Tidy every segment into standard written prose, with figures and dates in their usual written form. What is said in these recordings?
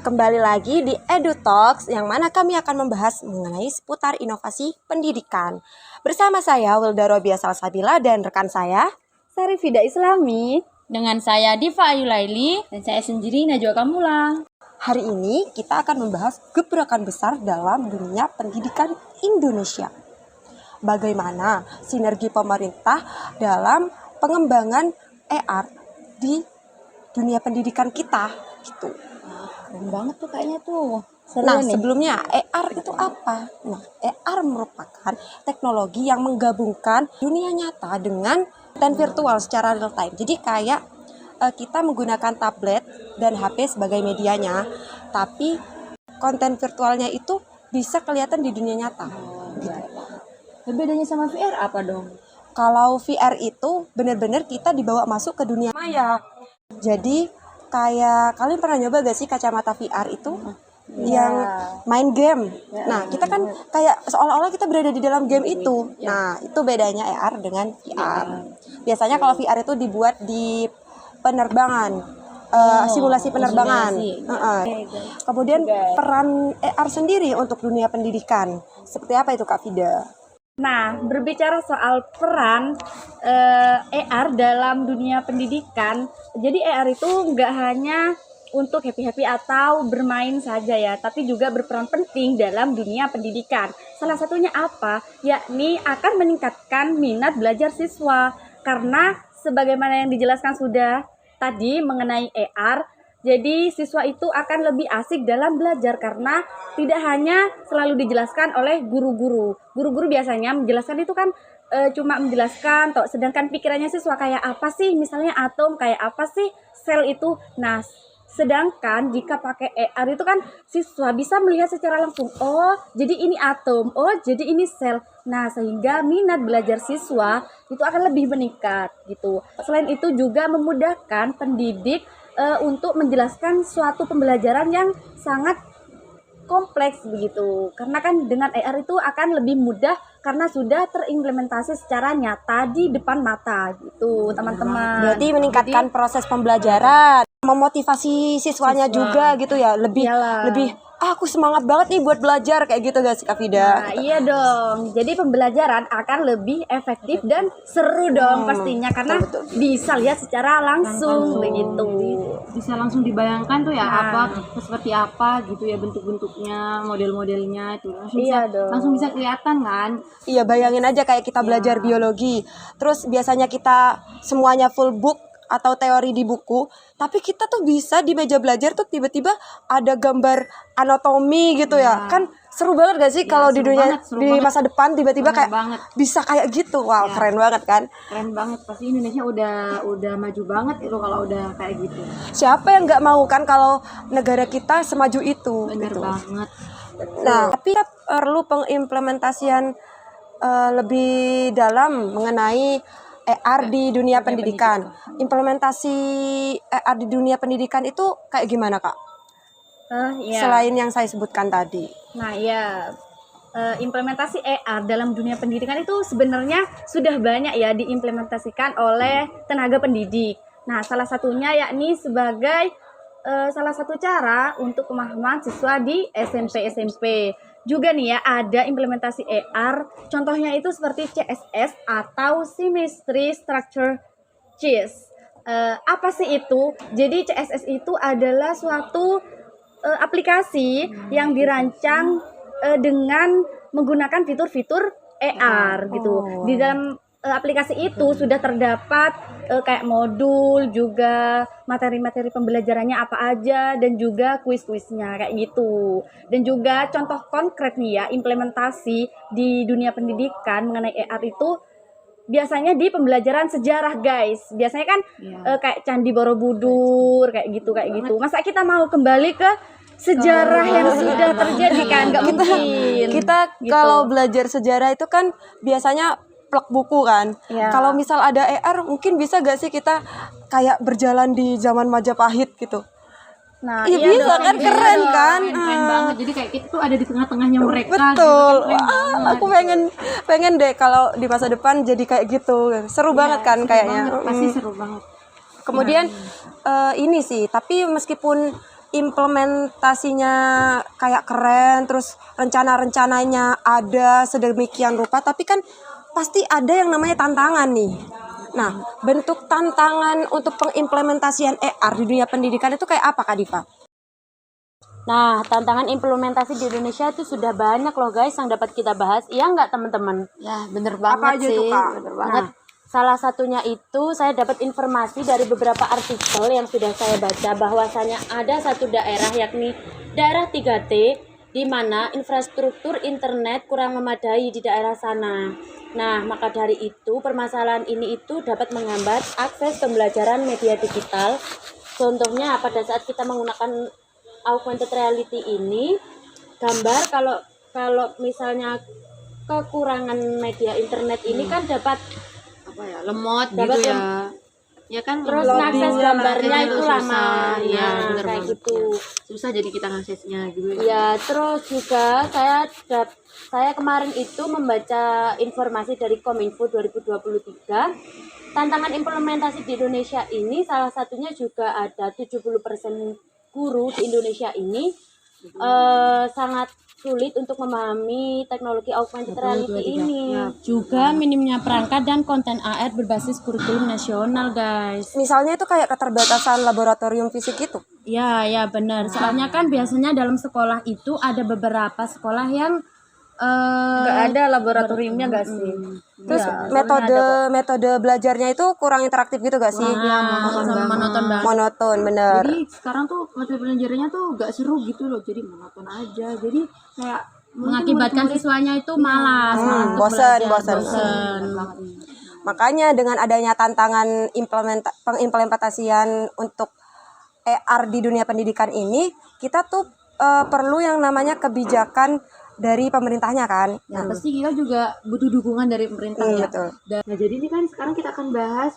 Kembali lagi di EduTalks yang mana kami akan membahas mengenai seputar inovasi pendidikan. Bersama saya Wilda Robiah Salsabila dan rekan saya Sarifida Islami. Dengan saya Diva Ayulaili. Dan saya sendiri Najwa Kamula. Hari ini kita akan membahas gebrakan besar dalam dunia pendidikan Indonesia. Bagaimana sinergi pemerintah dalam pengembangan AR di dunia pendidikan kita gitu. Keren banget tuh kayaknya tuh. Seru Nah, nih. sebelumnya AR itu apa? Nah, AR merupakan teknologi yang menggabungkan dunia nyata dengan konten virtual secara real time. Jadi kayak kita menggunakan tablet dan HP sebagai medianya, tapi konten virtualnya itu bisa kelihatan di dunia nyata. Bedanya sama VR apa dong? Kalau VR itu benar-benar kita dibawa masuk ke dunia maya. Jadi kayak kalian pernah nyoba gak sih kacamata VR itu yang main game? Nah, kita kan kayak seolah-olah kita berada di dalam game itu. Nah, itu bedanya AR dengan VR. Biasanya kalau VR itu dibuat di penerbangan, simulasi penerbangan. Kemudian peran AR sendiri untuk dunia pendidikan. Seperti apa itu Kak Fida? Nah, berbicara soal peran AR dalam dunia pendidikan, jadi AR itu nggak hanya untuk happy-happy atau bermain saja ya, tapi juga berperan penting dalam dunia pendidikan. Salah satunya apa? Yakni akan meningkatkan minat belajar siswa. Karena sebagaimana yang dijelaskan sudah tadi mengenai AR, jadi siswa itu akan lebih asik dalam belajar karena tidak hanya selalu dijelaskan oleh guru-guru. Guru-guru biasanya menjelaskan itu kan cuma menjelaskan, sedangkan pikirannya siswa kayak apa sih, misalnya atom, kayak apa sih sel itu. Nah, sedangkan jika pakai AR itu kan siswa bisa melihat secara langsung, oh jadi ini atom, oh jadi ini sel. Nah, sehingga minat belajar siswa itu akan lebih meningkat gitu. Selain itu juga memudahkan pendidik untuk menjelaskan suatu pembelajaran yang sangat kompleks begitu. Karena kan dengan AR itu akan lebih mudah karena sudah terimplementasi secara nyata di depan mata gitu, teman-teman. Berarti meningkatkan proses pembelajaran, memotivasi siswanya juga gitu ya, lebih aku semangat banget nih buat belajar kayak gitu gak sih Kak Fida? Nah, iya dong. Jadi pembelajaran akan lebih efektif dan seru dong pastinya karena bisa lihat secara langsung begitu. Bisa langsung dibayangkan tuh ya seperti apa gitu ya bentuk-bentuknya, model-modelnya itu langsung bisa kelihatan kan? Iya, bayangin aja kayak kita belajar biologi. Terus biasanya kita semuanya full book atau teori di buku, tapi kita tuh bisa di meja belajar tuh tiba-tiba ada gambar anatomi gitu ya. Kan seru banget gak sih kalau di dunia di masa depan tiba-tiba kayak bisa kayak gitu. Wow, keren banget kan? Keren banget, pasti Indonesia udah maju banget itu kalau udah kayak gitu. Siapa yang nggak mau kan kalau negara kita semaju itu? Bener gitu. banget. Nah, tapi kita perlu pengimplementasian lebih dalam mengenai AR di dunia pendidikan. Implementasi AR di dunia pendidikan itu kayak gimana Kak? Selain yang saya sebutkan tadi. Nah ya, implementasi AR dalam dunia pendidikan itu sebenarnya sudah banyak ya diimplementasikan oleh tenaga pendidik. Nah, salah satunya yakni sebagai salah satu cara untuk pemahaman siswa di SMP. Juga nih ya ada implementasi AR, contohnya itu seperti CSS atau Chemistry Structure Sheets. Apa sih itu? Jadi CSS itu adalah suatu aplikasi yang dirancang dengan menggunakan fitur-fitur AR gitu. Di dalam aplikasi itu sudah terdapat kayak modul, juga materi-materi pembelajarannya apa aja, dan juga kuis-kuisnya kayak gitu. Dan juga contoh konkret nih ya, implementasi di dunia pendidikan mengenai AR itu biasanya di pembelajaran sejarah guys. Biasanya kan kayak Candi Borobudur kayak gitu. Masa kita mau kembali ke sejarah yang sudah terjadi kan? Nggak mungkin. Kita gitu. Kalau belajar sejarah itu kan biasanya plek buku kan. Kalau misal ada AR mungkin bisa gak sih kita kayak berjalan di zaman Majapahit gitu? Nah, iya bisa dong, kan keren kan? Keren banget. Jadi kayak kita tuh ada di tengah-tengahnya mereka. Betul. Gitu, kan, aku pengen deh kalau di masa depan jadi kayak gitu. Seru banget kan kayaknya. Pasti seru banget. Kemudian ini sih, tapi meskipun implementasinya kayak keren, terus rencana-rencananya ada sedemikian rupa, tapi kan pasti ada yang namanya tantangan nih. Nah, bentuk tantangan untuk pengimplementasian AR di dunia pendidikan itu kayak apa, Kak Diva? Nah, tantangan implementasi di Indonesia itu sudah banyak loh guys yang dapat kita bahas. Iya nggak teman-teman? Ya, bener banget Apa aja sih. tuh, Kak? Bener banget. Nah, salah satunya itu saya dapat informasi dari beberapa artikel yang sudah saya baca bahwasanya ada satu daerah yakni daerah 3T di mana infrastruktur internet kurang memadai di daerah sana. Nah, maka dari itu permasalahan ini itu dapat menghambat akses pembelajaran media digital. Contohnya pada saat kita menggunakan augmented reality ini, gambar kalau misalnya kekurangan media internet ini kan dapat Apa ya, lemot Dapat gitu ya. Ya kan terus Loadingnya akses gambarnya makanya itu susah. lama. Iya, Nah, bener kayak banget. gitu. Ya. Susah jadi kita ngaksesnya gitu ya. Ya, terus juga saya kemarin itu membaca informasi dari Kominfo 2023. Tantangan implementasi di Indonesia ini salah satunya juga ada 70% guru di Indonesia ini sangat sulit untuk memahami teknologi augmented reality ini. Juga minimnya perangkat dan konten AR berbasis kurikulum nasional, guys. Misalnya itu kayak keterbatasan laboratorium fisik itu. Ya benar. Soalnya kan biasanya dalam sekolah itu ada beberapa sekolah yang Nggak ada laboratoriumnya nggak sih? Terus Iya, metode belajarnya itu kurang interaktif gitu gak sih? monoton banget. Monoton, bener. Jadi sekarang tuh materi pelajarannya tuh gak seru gitu loh. Jadi monoton aja. Jadi kayak mengakibatkan siswanya itu malas, malah untuk bosan, belajar, bosan. Makanya dengan adanya tantangan pengimplementasian untuk AR di dunia pendidikan ini, kita tuh perlu yang namanya kebijakan dari pemerintahnya kan. Ya, pasti kita juga butuh dukungan dari pemerintah ya. Betul. Nah, jadi ini kan sekarang kita akan bahas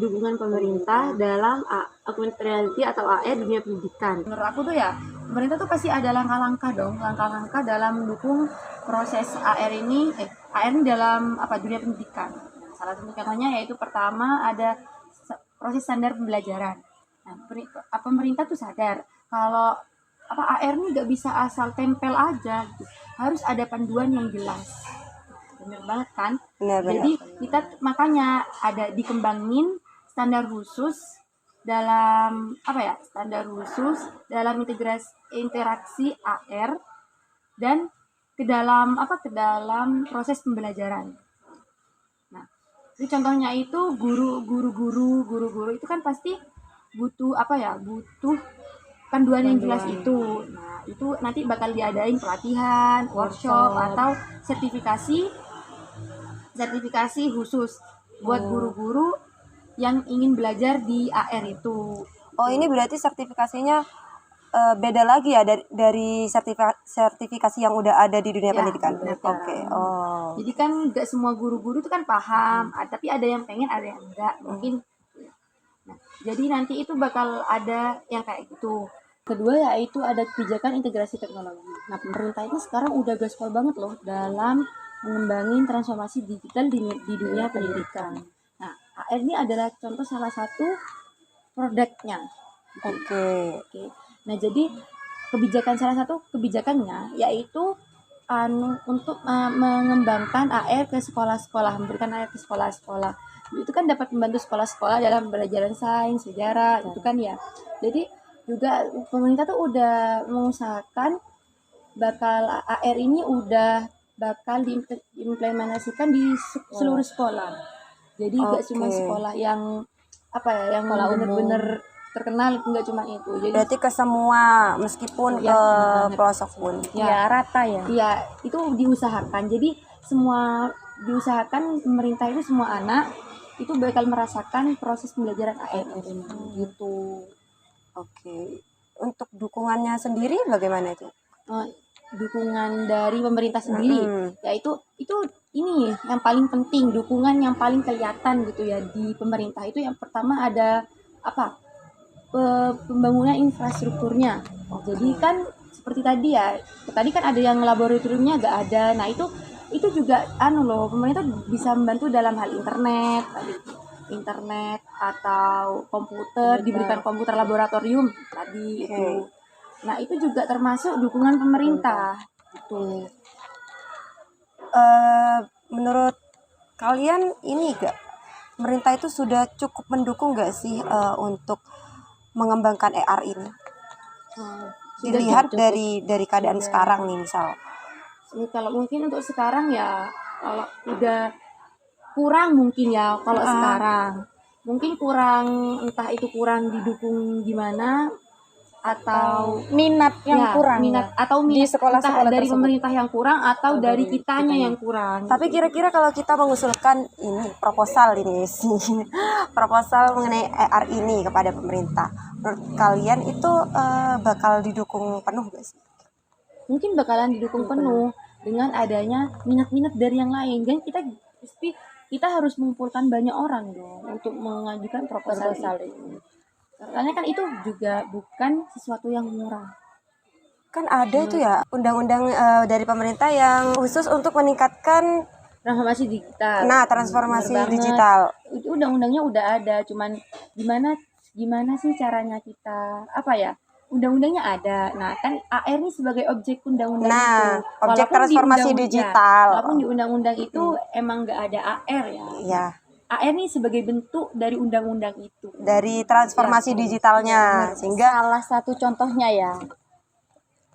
dukungan pemerintah dalam augmented reality atau AR dunia pendidikan. Menurut aku tuh ya, pemerintah tuh pasti ada langkah-langkah dong, langkah-langkah dalam mendukung proses AR ini dalam dunia pendidikan. Nah, salah satu contohnya yaitu pertama ada proses standar pembelajaran. Nah, pemerintah tuh sadar kalau AR ini nggak bisa asal tempel aja, gitu. Harus ada panduan yang jelas. Bener banget kan? Bener. Jadi kita makanya ada dikembangin standar khusus dalam interaksi AR dan ke dalam proses pembelajaran. Nah, itu contohnya itu guru-guru itu kan pasti butuh panduan yang jelas itu. Nah, itu nanti bakal diadain pelatihan, workshop atau sertifikasi khusus buat guru-guru yang ingin belajar di AR itu. Oh, ini berarti sertifikasinya beda lagi ya dari sertifikasi yang udah ada di dunia Ya, pendidikan. benar. Oke. Oh. Jadi kan nggak semua guru-guru itu kan paham, tapi ada yang pengen, ada yang enggak. Mungkin. Nah, jadi nanti itu bakal ada yang kayak gitu. Kedua yaitu ada kebijakan integrasi teknologi. Nah, pemerintah itu sekarang udah gaspol banget loh dalam mengembangin transformasi digital di dunia pendidikan. Nah, AR ini adalah contoh salah satu produknya. Oke. Oke. Nah, jadi salah satu kebijakannya yaitu untuk mengembangkan AR ke sekolah-sekolah, memberikan AR ke sekolah-sekolah. Itu kan dapat membantu sekolah-sekolah dalam pembelajaran sains, sejarah, itu kan ya. Jadi juga pemerintah tuh udah mengusahakan AR ini bakal diimplementasikan di seluruh sekolah. Jadi nggak cuma sekolah yang yang benar-benar terkenal, nggak cuma itu. Jadi Berarti ke semua meskipun Ya, ke benar. pelosok pun. Ya, rata ya. Iya, itu diusahakan. Jadi diusahakan pemerintah itu semua anak itu bakal merasakan proses pembelajaran AR ini gitu. Oke. Untuk dukungannya sendiri bagaimana itu? Dukungan dari pemerintah sendiri, yaitu ini yang paling penting, dukungan yang paling kelihatan gitu ya di pemerintah itu yang pertama ada pembangunan infrastrukturnya. Jadi kan seperti tadi kan ada yang laboratoriumnya nggak ada. Nah, itu juga pemerintah bisa membantu dalam hal internet atau komputer, diberikan komputer laboratorium tadi itu. Nah, itu juga termasuk dukungan pemerintah. Gitu. Menurut kalian ini gak, pemerintah itu sudah cukup mendukung gak sih untuk mengembangkan AR ini? Dilihat dari keadaan sekarang nih misal. Kalau mungkin untuk sekarang ya, kalau udah kurang mungkin ya kalau sekarang. Mungkin kurang, entah itu kurang didukung gimana, atau minat yang kurang minat ya? atau Di minat sekolah-sekolah entah dari tersebut. pemerintah yang kurang atau dari kitanya yang kurang. Tapi kira-kira kalau kita mengusulkan ini proposal ini sih, proposal mengenai AR ini kepada pemerintah, menurut kalian itu bakal didukung penuh gak sih? Mungkin bakalan didukung penuh dengan adanya minat-minat dari yang lain. Dan kita harus mengumpulkan banyak orang dong untuk mengajukan proposal itu. Karena kan itu juga bukan sesuatu yang murah. Kan ada itu ya undang-undang dari pemerintah yang khusus untuk meningkatkan Transformasi digital. transformasi Bener banget. digital. Itu undang-undangnya udah ada, cuman gimana sih caranya kita undang-undangnya ada. Nah, kan AR ini sebagai objek undang-undang itu. Objek Walaupun transformasi digital. Walaupun di undang-undang itu emang nggak ada AR ya. Iya, AR ini sebagai bentuk dari undang-undang itu. dari transformasi digitalnya sehingga Salah satu contohnya ya.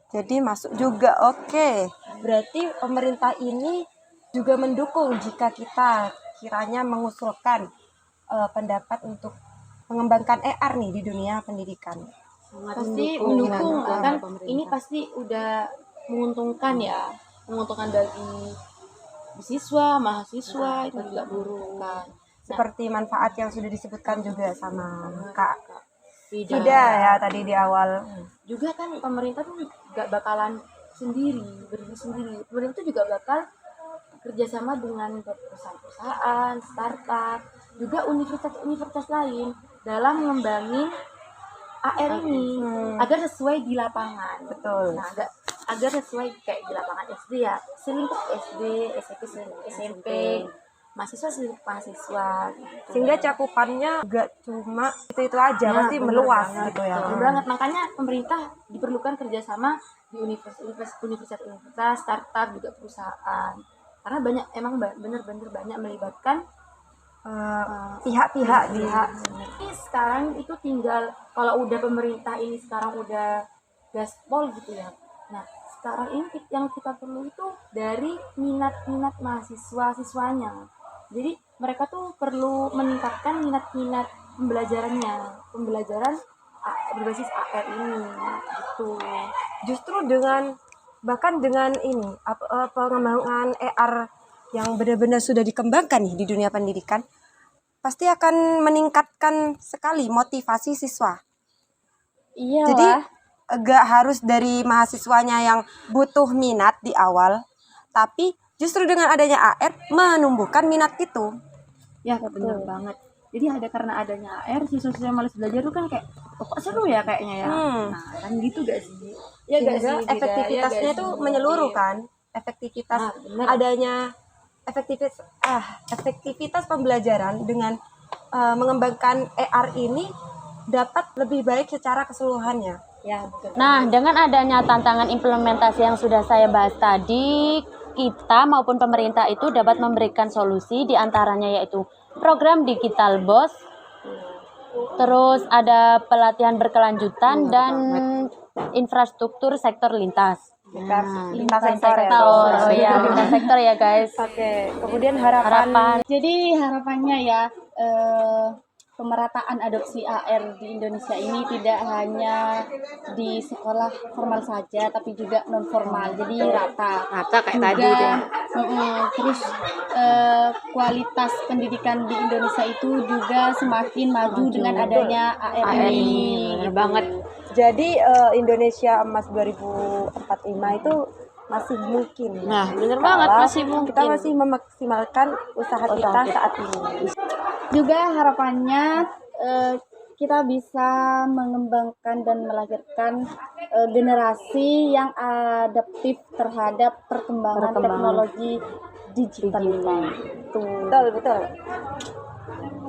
jadi masuk juga. Oke. Berarti pemerintah ini juga mendukung jika kita kiranya mengusulkan pendapat untuk mengembangkan AR nih di dunia pendidikan. Pasti mendukung kan, ini pasti udah menguntungkan ya, menguntungkan bagi siswa, mahasiswa itu juga menguntungkan. Seperti manfaat yang sudah disebutkan juga sama Kak Tidak Fida ya tadi di awal. juga kan pemerintah tuh gak bakalan berdiri sendiri. Pemerintah tuh juga bakal kerjasama dengan perusahaan-perusahaan, startup, juga universitas-universitas lain dalam mengembangin AR ini agar sesuai di lapangan. Betul. Nah, agar sesuai kayak di lapangan SD ya, selingkup SD, SMP, SMP, mahasiswa selingkup mahasiswa. Gitu. Sehingga cakupannya gak cuma itu aja, Nah, pasti bener meluas banget, gitu ya. bener banget. Makanya pemerintah diperlukan kerjasama di universitas, startup, juga perusahaan. Karena bener-bener banyak melibatkan Pihak-pihak di Ini sekarang itu tinggal kalau udah pemerintah ini sekarang udah gaspol gitu ya. Nah, sekarang ini yang kita perlu itu dari minat-minat mahasiswa-siswanya. Jadi mereka tuh perlu meningkatkan minat-minat pembelajaran berbasis AR ini gitu. justru bahkan dengan ini pengembangan AR yang benar-benar sudah dikembangkan nih di dunia pendidikan, pasti akan meningkatkan sekali motivasi siswa. Iya. Jadi gak harus dari mahasiswanya yang butuh minat di awal, tapi justru dengan adanya AR menumbuhkan minat itu. Ya, benar banget. Jadi karena adanya AR, siswa-siswa yang malas belajar tuh kan kayak kok seru ya kayaknya ya. Nah, kan gitu gak sih? Ya gak Sehingga sih, efektivitasnya ya gak itu sih? menyeluruh kan. Efektivitas bener. adanya efektivitas pembelajaran dengan mengembangkan AR ini dapat lebih baik secara keseluruhannya. Ya, betul. Nah, dengan adanya tantangan implementasi yang sudah saya bahas tadi, kita maupun pemerintah itu dapat memberikan solusi, diantaranya yaitu program Digital Boss, terus ada pelatihan berkelanjutan dan infrastruktur sektor lintas. Lintas sektor ya. Oh ya, lintas sektor ya guys. Oke, kemudian harapan. Jadi harapannya ya pemerataan adopsi AR di Indonesia ini tidak hanya di sekolah formal saja, tapi juga non formal. Jadi rata kayak juga, tadi deh. Terus kualitas pendidikan di Indonesia itu juga semakin maju dengan adanya AR ini. Bener banget. Jadi Indonesia Emas 2045 itu masih mungkin. Nah, bener banget, Kalau masih mungkin. Kita masih memaksimalkan usaha kita saat ini. Juga harapannya kita bisa mengembangkan dan melahirkan generasi yang adaptif terhadap perkembangan teknologi digital. Betul.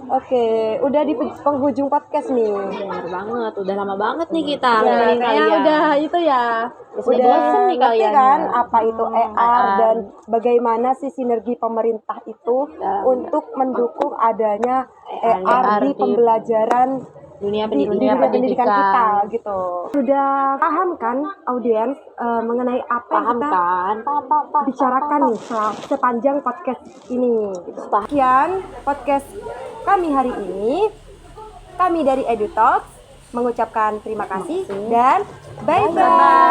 Oke, udah di penghujung podcast nih. Bener banget, udah lama banget nih kita Ya, nemenin kayaknya kalian. udah itu ya. Udah bosen nih ngerti kalian. kan apa itu AR AR. dan bagaimana sih sinergi pemerintah itu untuk mendukung adanya AR di di pembelajaran dunia di pendidikan. dunia pendidikan kita gitu. Sudah paham kan audiens mengenai apa yang Paham kita kan? Paham. bicarakan nih sepanjang podcast ini. Sekian podcast kami hari ini. Kami dari EduTalks mengucapkan terima kasih dan bye-bye.